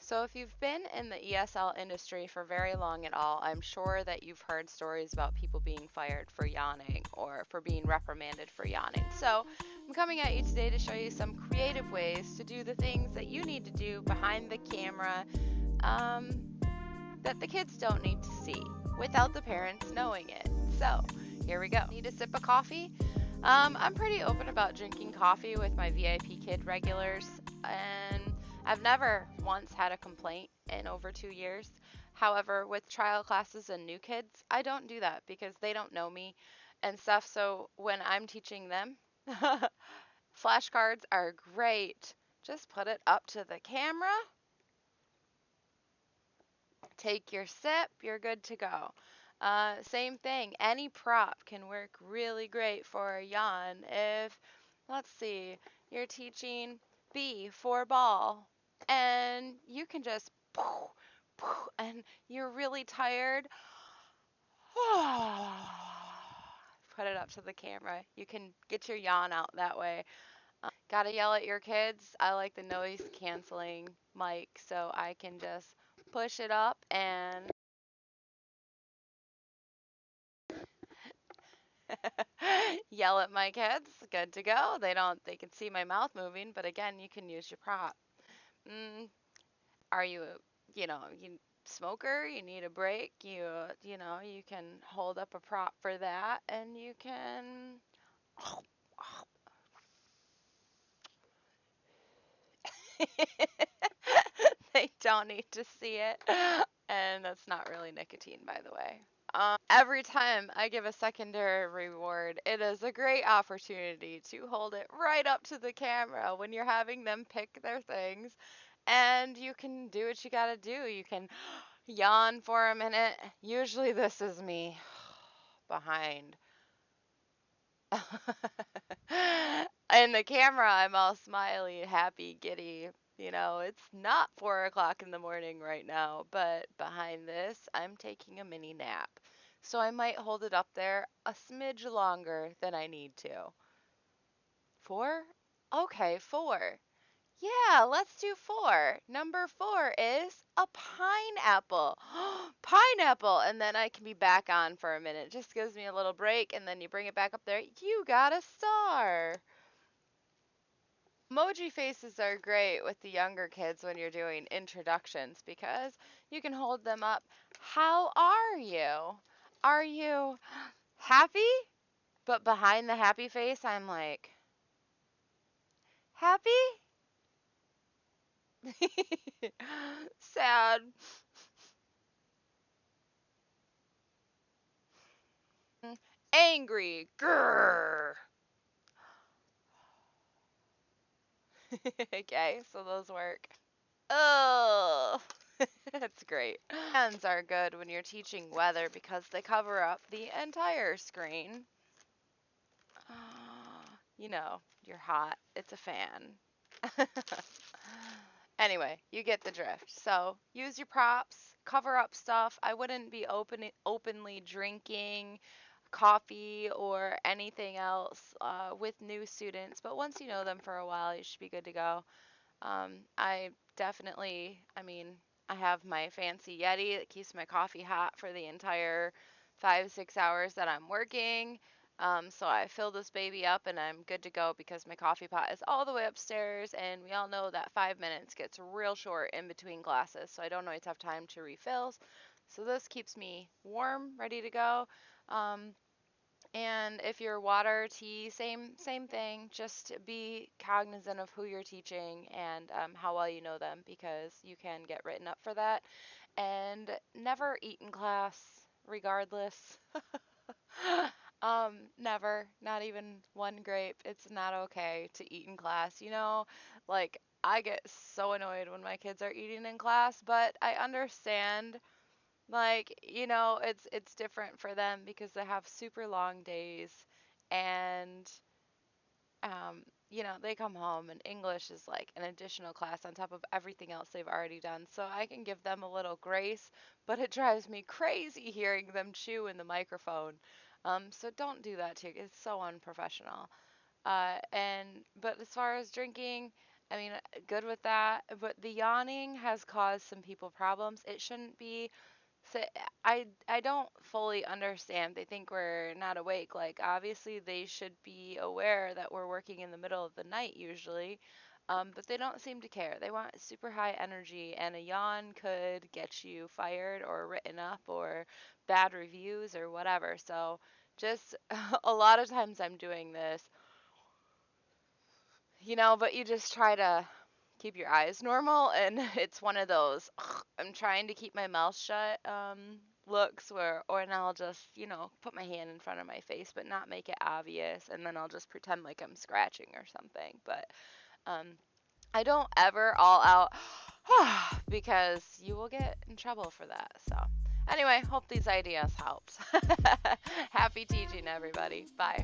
So, if you've been in the ESL industry for very long at all, I'm sure that you've heard stories about people being fired for yawning or for being reprimanded for yawning. So, I'm coming at you today to show you some creative ways to do the things that you need to do behind the camera um, that the kids don't need to see without the parents knowing it. So, here we go. Need a sip of coffee? I'm pretty open about drinking coffee with my VIP kid regulars, and I've never once had a complaint in over 2 years. However, with trial classes and new kids, I don't do that because they don't know me and stuff. So when I'm teaching them, flashcards are great. Just put it up to the camera, take your sip, you're good to go. Same thing, any prop can work really great for a yawn. If, let's see, you're teaching B for ball, and you can just poof, poof, and you're really tired, put it up to the camera. You can get your yawn out that way. Gotta yell at your kids. I like the noise canceling mic, so I can just push it up and yell at my kids. Good to go. They can see my mouth moving, but again, you can use your prop. Mm, are you, you smoker? You need a break? You can hold up a prop for that, and you can. They don't need to see it, and that's not really nicotine, by the way. Every time I give a secondary reward, it is a great opportunity to hold it right up to the camera when you're having them pick their things. And you can do what you gotta do. You can yawn for a minute. Usually, this is me behind. In the camera, I'm all smiley, happy, giddy. It's not 4 o'clock in the morning right now, but behind this, I'm taking a mini nap. So I might hold it up there a smidge longer than I need to. 4? Okay, 4. Yeah, let's do 4. Number 4 is a pineapple. Pineapple! And then I can be back on for a minute. Just gives me a little break, and then you bring it back up there. You got a star. Emoji faces are great with the younger kids when you're doing introductions because you can hold them up. How are you? Are you happy? But behind the happy face, I'm like, happy? Sad. Angry. Grrr. Okay, so those work. Oh, that's great. Fans are good when you're teaching weather because they cover up the entire screen. You're hot. It's a fan. Anyway, you get the drift. So use your props, cover up stuff. I wouldn't be openly drinking coffee or anything else with new students, but once you know them for a while, you should be good to go. I definitely, I have my fancy Yeti that keeps my coffee hot for the entire 5, 6 hours that I'm working. So I fill this baby up and I'm good to go because my coffee pot is all the way upstairs, and we all know that 5 minutes gets real short in between classes, so I don't always have time to refill. So this keeps me warm, ready to go. Um, and if you're water, tea, same thing. Just be cognizant of who you're teaching and how well you know them, because you can get written up for that. And never eat in class, regardless. Never, not even one grape. It's not okay to eat in class. Like I get so annoyed when my kids are eating in class, but I understand, like, it's different for them because they have super long days, and they come home and English is like an additional class on top of everything else they've already done. So I can give them a little grace, but it drives me crazy hearing them chew in the microphone. So don't do that too. It's so unprofessional. But as far as drinking, I mean, good with that. But the yawning has caused some people problems. It shouldn't be. So I don't fully understand. They think we're not awake. Like obviously they should be aware that we're working in the middle of the night usually. But they don't seem to care. They want super high energy, and a yawn could get you fired or written up or bad reviews or whatever. So just a lot of times I'm doing this, but you just try to keep your eyes normal, and it's one of those I'm trying to keep my mouth shut looks where, or and I'll just put my hand in front of my face but not make it obvious, and then I'll just pretend like I'm scratching or something. But um I don't ever all out because you will get in trouble for that. So anyway, hope these ideas helped. Happy teaching, everybody. Bye.